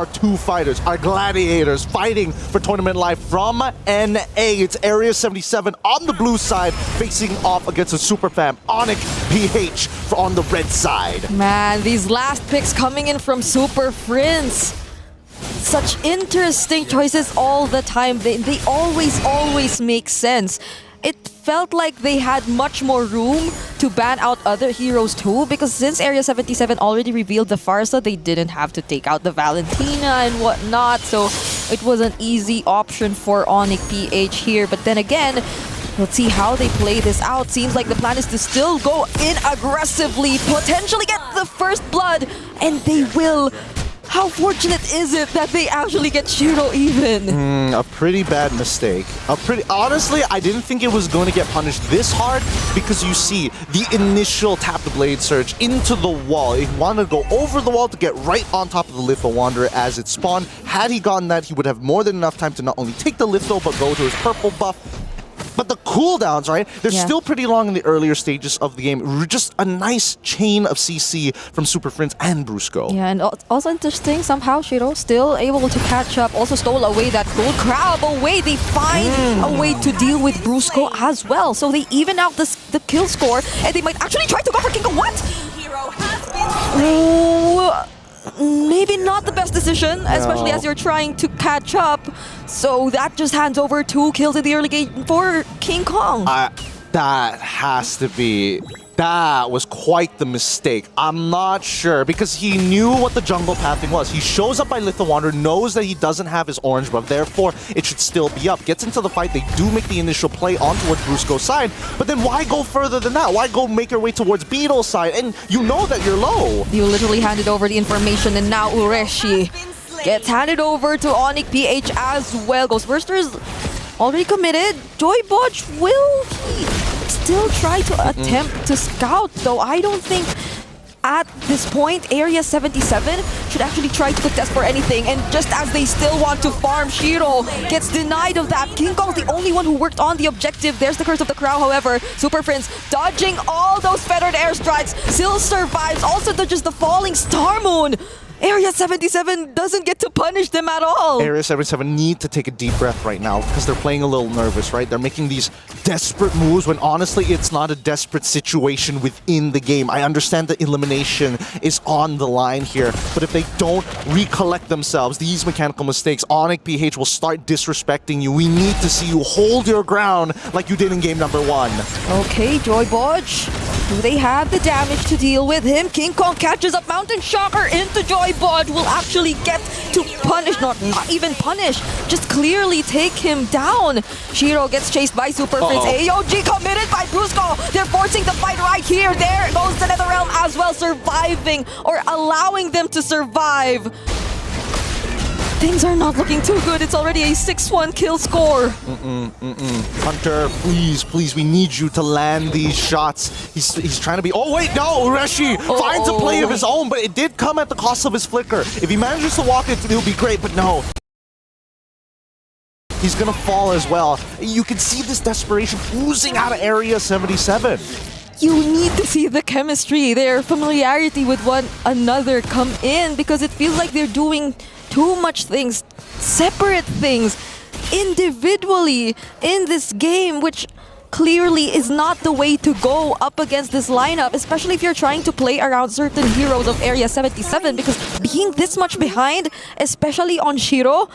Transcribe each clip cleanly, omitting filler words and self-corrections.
Our two fighters, our gladiators, fighting for tournament life from NA. It's AREA77 on the blue side, facing off against a super fam, ONIC PH on the red side. Man, these last picks coming in from Super Friends. Such interesting choices all the time. They always make sense. It felt like they had much more room to ban out other heroes too, because since AREA77 already revealed the Farsa, they didn't have to take out the Valentina and whatnot, so it was an easy option for ONIC PH here. But then again, let's see how they play this out. Seems like the plan is to still go in aggressively, potentially get the first blood, and they will. How fortunate is it that they actually get Shiro even? A pretty bad mistake. Honestly, I didn't think it was going to get punished this hard, because you see the initial tap the blade surge into the wall. He wanted to go over the wall to get right on top of the Litho Wanderer as it spawned. Had he gotten that, he would have more than enough time to not only take the Litho, but go to his purple buff. But the cooldowns, right? They're still pretty long in the earlier stages of the game. Just a nice chain of CC from Super Friends and Brusco. Yeah, and also interesting, somehow Shiro still able to catch up. Also stole away that gold crab away. They find a way to deal with Brusco as well. So they even out the kill score, and they might actually try to go for King Kong. What? Maybe not the best decision, especially as you're trying to catch up. So that just hands over 2 kills in the early game for King Kong. That was quite the mistake. I'm not sure, because he knew what the jungle pathing was. He shows up by Litho Wanderer, knows that he doesn't have his orange buff, therefore it should still be up. Gets into the fight, they do make the initial play on towards Brusco's side, but then why go further than that? Why go make your way towards Beetle's side? And you know that you're low. You literally handed over the information, and now Ureshi gets handed over to ONIC PH as well. Ghostburster's already committed. Joy Bodge, will he still try to attempt to scout, though? I don't think at this point AREA77 should actually try to contest for anything, and just as they still want to farm, Shiro gets denied of that. King Kong's the only one who worked on the objective. There's the Curse of the Crow, however. Super Friends dodging all those feathered airstrikes, still survives, also dodges the falling Star Moon. AREA77 doesn't get to punish them at all. AREA77 need to take a deep breath right now, because they're playing a little nervous, right? They're making these desperate moves when honestly it's not a desperate situation within the game. I understand the elimination is on the line here, but if they don't recollect themselves, these mechanical mistakes, ONIC PH will start disrespecting you. We need to see you hold your ground like you did in game number 1. Okay, Joy Bodge. Do they have the damage to deal with him? King Kong catches up Mountain Shocker into Joy Bodge. Will actually get to punish, not even punish, just clearly take him down. Shiro gets chased by Super Friends. AOG committed by Brusco. They're forcing the fight right here. There goes the Netherrealm as well, surviving, or allowing them to survive. Things are not looking too good. It's already a 6-1 kill score. Hunter, please, we need you to land these shots. He's trying to be... Oh, wait, no! Ureshi finds a play of his own, but it did come at the cost of his flicker. If he manages to walk it, it'll be great, but no. He's gonna fall as well. You can see this desperation oozing out of AREA77. You need to see the chemistry, their familiarity with one another come in, because it feels like they're doing too much things, separate things, individually in this game, which clearly is not the way to go up against this lineup, especially if you're trying to play around certain heroes of AREA77, because being this much behind, especially on Shiro,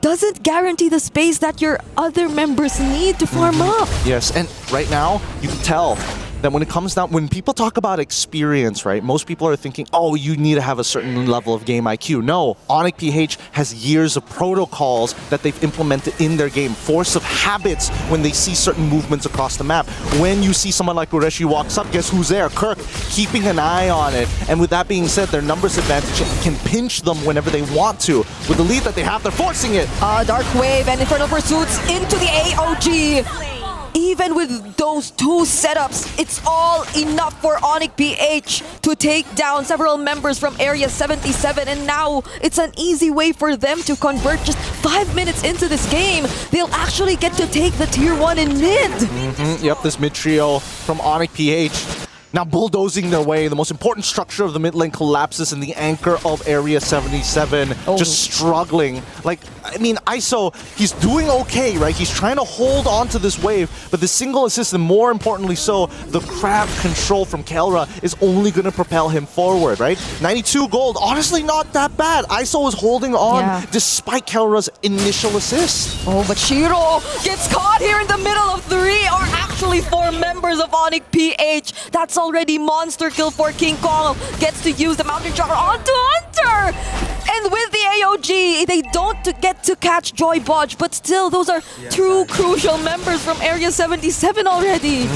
doesn't guarantee the space that your other members need to farm up. Yes, and right now, you can tell that when it comes down, when people talk about experience, right, most people are thinking, oh, you need to have a certain level of game IQ. No, ONIC PH has years of protocols that they've implemented in their game, force of habits when they see certain movements across the map. When you see someone like Ureshi walks up, guess who's there? Kirk, keeping an eye on it. And with that being said, their numbers advantage can pinch them whenever they want to. With the lead that they have, they're forcing it. Dark Wave and Infernal Pursuits into the AOG. Even with those 2 setups, it's all enough for ONIC PH to take down several members from AREA77, and now it's an easy way for them to convert. Just 5 minutes into this game, they'll actually get to take the tier 1 in mid. Yep, this mid trio from ONIC PH Now bulldozing their way, the most important structure of the mid lane collapses and the anchor of Area 77 just struggling. Like, I mean, ISO, he's doing okay, right? He's trying to hold on to this wave, but the single assist, and more importantly so, the crab control from Kelra is only going to propel him forward, right? 92 gold, honestly not that bad. ISO is holding on despite Kelra's initial assist. Oh, but Shiro gets caught here in the middle of 3, or actually 4 members of ONIC PH. That's already monster kill for King Kong. Gets to use the Mountain Shocker onto Hunter! And with the AOG, they don't get to catch Joy Bodge, but still, those are 2 crucial members from Area 77 already.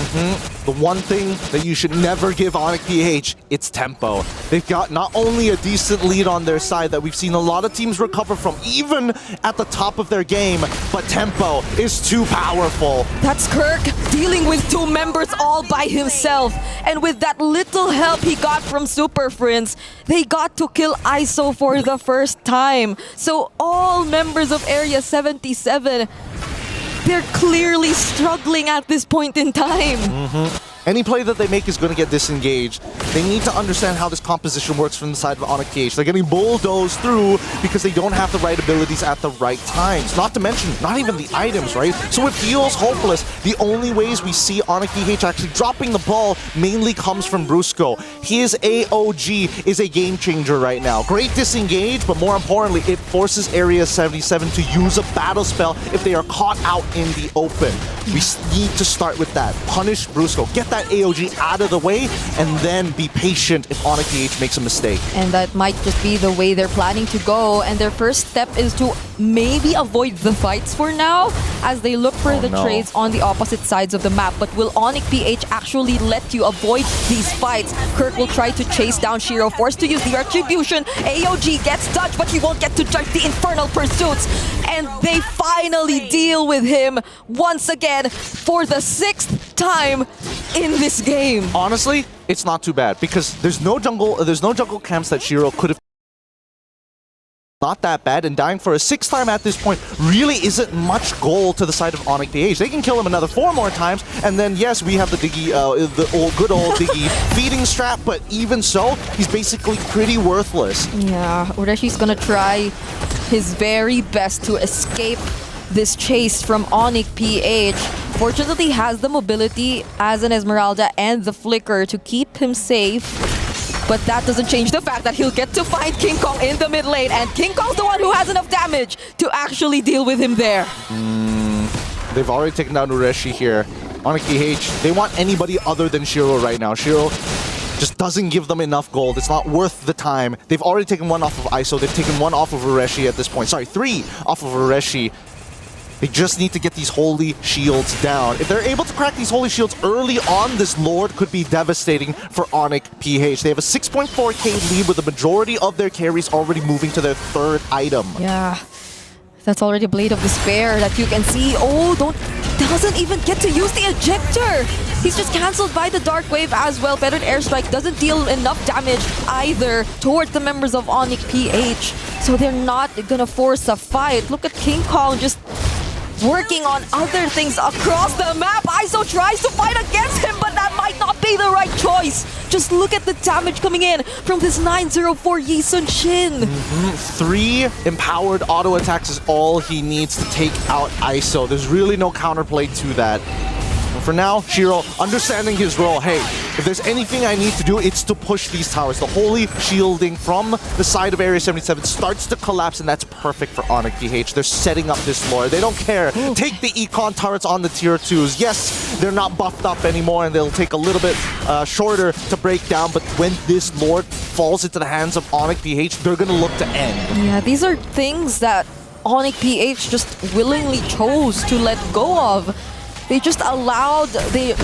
The one thing that you should never give ONIC PH, it's tempo. They've got not only a decent lead on their side that we've seen a lot of teams recover from, even at the top of their game, but tempo is too powerful. That's Kirk dealing with 2 members all by himself. And with that little help he got from Super Friends, they got to kill ISO for the first time. So all members of Area 77, they're clearly struggling at this point in time. Any play that they make is going to get disengaged. They need to understand how this composition works from the side of ONIC PH. They're getting bulldozed through because they don't have the right abilities at the right times. Not to mention, not even the items, right? So it feels hopeless. The only ways we see ONIC PH actually dropping the ball mainly comes from Brusco. His AOG is a game changer right now. Great disengage, but more importantly, it forces Area 77 to use a battle spell if they are caught out in the open. We need to start with that. Punish Brusco. Get that AOG out of the way, and then be patient if ONIC PH makes a mistake. And that might just be the way they're planning to go. And their first step is to maybe avoid the fights for now, as they look for the trades on the opposite sides of the map. But will ONIC PH actually let you avoid these fights? Kirk will try to chase down Shiro, forced to use the Retribution. AOG gets dodged, but he won't get to judge the Infernal Pursuits. And they finally deal with him once again for the 6th time in this game. Honestly, it's not too bad because there's no jungle camps that Shiro could have. Not that bad, and dying for a 6th time at this point really isn't much goal to the side of ONIC PH. They can kill him another 4 more times, and then yes, we have the Diggy, good old Diggy feeding strap, but even so, he's basically pretty worthless. Yeah, Ureshi's gonna try his very best to escape this chase from ONIC PH. Fortunately, has the mobility as an Esmeralda and the Flicker to keep him safe. But that doesn't change the fact that he'll get to find King Kong in the mid lane, and King Kong's the one who has enough damage to actually deal with him there. They've already taken down Ureshi here. ONIC PH, they want anybody other than Shiro right now. Shiro just doesn't give them enough gold. It's not worth the time. They've already taken 1 off of ISO. They've taken 1 off of Ureshi at this point. Sorry, 3 off of Ureshi. They just need to get these holy shields down. If they're able to crack these holy shields early on, this Lord could be devastating for ONIC PH. They have a 6.4k lead with the majority of their carries already moving to their 3rd item. Yeah, that's already Blade of Despair that you can see. Oh, doesn't even get to use the ejector. He's just cancelled by the Dark Wave as well. Feathered Airstrike doesn't deal enough damage either towards the members of ONIC PH. So they're not gonna force a fight. Look at King Kong just working on other things across the map. ISO tries to fight against him, but that might not be the right choice. Just look at the damage coming in from this 904 Yi Sun Shin. 3 empowered auto attacks is all he needs to take out ISO. There's really no counterplay to that. And for now, Shiro, understanding his role, hey, if there's anything I need to do, it's to push these towers. The holy shielding from the side of Area 77 starts to collapse, and that's perfect for ONIC PH. They're setting up this lore. They don't care. Take the Econ turrets on the tier 2s. Yes, they're not buffed up anymore, and they'll take a little bit shorter to break down, but when this lord falls into the hands of ONIC PH, they're going to look to end. Yeah, these are things that ONIC PH just willingly chose to let go of. They just allowed Shiro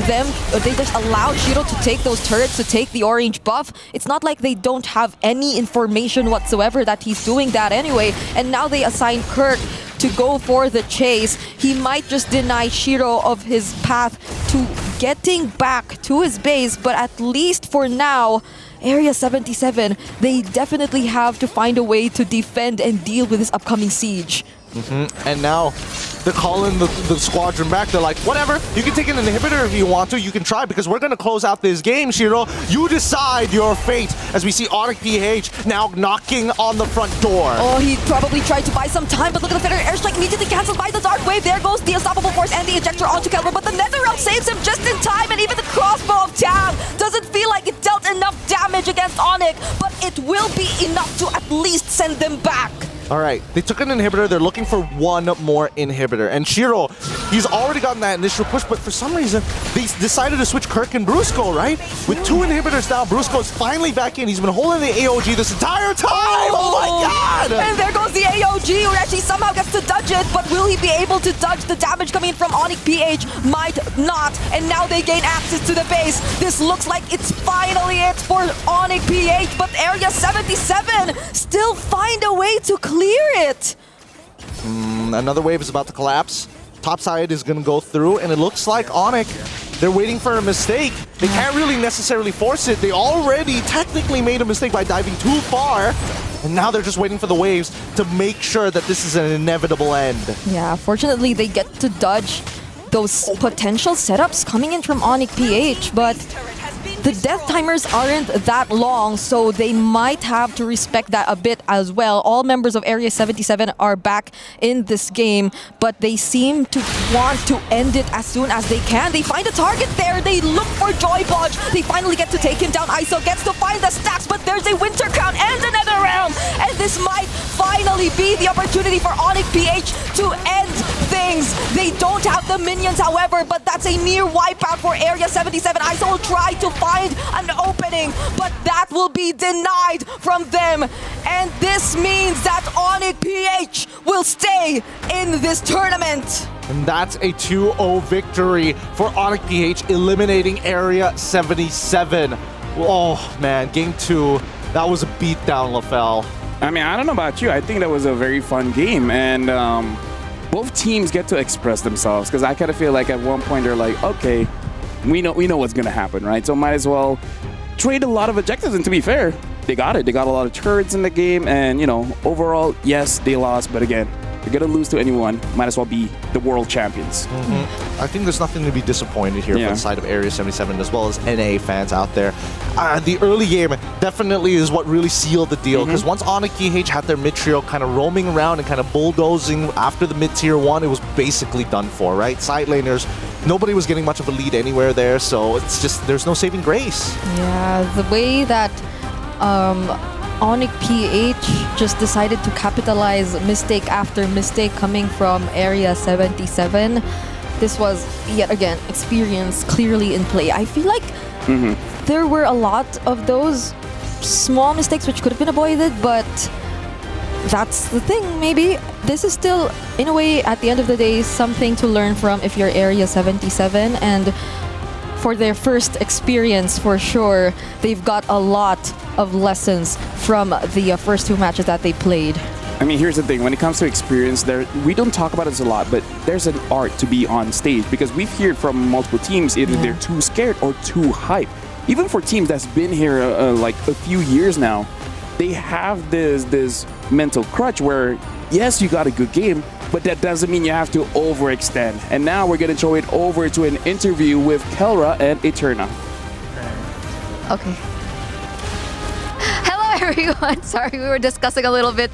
to take those turrets, to take the orange buff. It's not like they don't have any information whatsoever that he's doing that anyway. And now they assign Kirk to go for the chase. He might just deny Shiro of his path to getting back to his base, but at least for now, Area 77, they definitely have to find a way to defend and deal with this upcoming siege. And now, they're calling the squadron back. They're like, whatever, you can take an inhibitor if you want to. You can try because we're going to close out this game, Shiro. You decide your fate as we see ONIC PH now knocking on the front door. Oh, he probably tried to buy some time, but look at the Federal Airstrike immediately cancelled by the Dark Wave. There goes the Unstoppable Force and the Ejector onto Kelra, but the Netherrealm saves him just in time, and even the Crossbow of Tam doesn't feel like it dealt enough damage against ONIC, but it will be enough to at least send them back. All right, they took an inhibitor. They're looking for one more inhibitor. And Shiro, he's already gotten that initial push, but for some reason, they decided to switch Kirk and Brusco, right? With 2 inhibitors now, Brusco is finally back in. He's been holding the AOG this entire time! Oh my god! And there goes the AOG, who actually somehow gets to dodge it, but will he be able to dodge the damage coming from ONIC PH? Might not. And now they gain access to the base. This looks like it's finally it for ONIC PH, but Area77 still find a way to clear it. Another wave is about to collapse. Top side is going to go through, and it looks like ONIC, they're waiting for a mistake. They can't really necessarily force it. They already technically made a mistake by diving too far, and now they're just waiting for the waves to make sure that this is an inevitable end. Yeah, fortunately they get to dodge those potential setups coming in from ONIC PH, but the death timers aren't that long, so they might have to respect that a bit as well. All members of Area77 are back in this game, but they seem to want to end it as soon as they can. They find a target there, they look for Joy Podge, they finally get to take him down. ISO gets to find the stacks, but there's a Winter Crown and another round, and this might finally be the opportunity for ONIC PH to end things. They don't have the minions, however, but that's a near wipeout for Area77. ISO will try to find an opening, but that will be denied from them. And this means that ONIC PH will stay in this tournament. And that's a 2-0 victory for ONIC PH, eliminating Area 77. Oh man, game 2, that was a beatdown, LaFell. I mean, I don't know about you. I think that was a very fun game, and both teams get to express themselves, because I kind of feel like at one point they're like, okay, we know what's gonna happen, right? So might as well trade a lot of objectives. And to be fair, they got it. They got a lot of turrets in the game, and you know, overall, yes, they lost, but again, they're gonna lose to anyone. Might as well be the world champions. I think there's nothing to be disappointed here from the side of Area 77 as well as NA fans out there. The early game definitely is what really sealed the deal, because once ONIC PH had their mid trio kind of roaming around and kind of bulldozing after the mid tier 1, it was basically done for, right? Side laners, nobody was getting much of a lead anywhere there, so it's just, there's no saving grace. Yeah, the way that ONIC PH just decided to capitalize mistake after mistake coming from Area 77. This was, yet again, experience clearly in play. I feel like there were a lot of those small mistakes which could have been avoided, but that's the thing, maybe. This is still, in a way, at the end of the day, something to learn from if you're Area 77, and for their first experience, for sure, they've got a lot of lessons from the first 2 matches that they played. I mean, here's the thing. When it comes to experience, we don't talk about this a lot, but there's an art to be on stage, because we've heard from multiple teams either they're too scared or too hyped. Even for teams that's been here like a few years now, they have this mental crutch where, yes, you got a good game, but that doesn't mean you have to overextend. And now we're going to throw it over to an interview with Kelra and Eterna. Okay. Hello, everyone. Sorry, we were discussing a little bit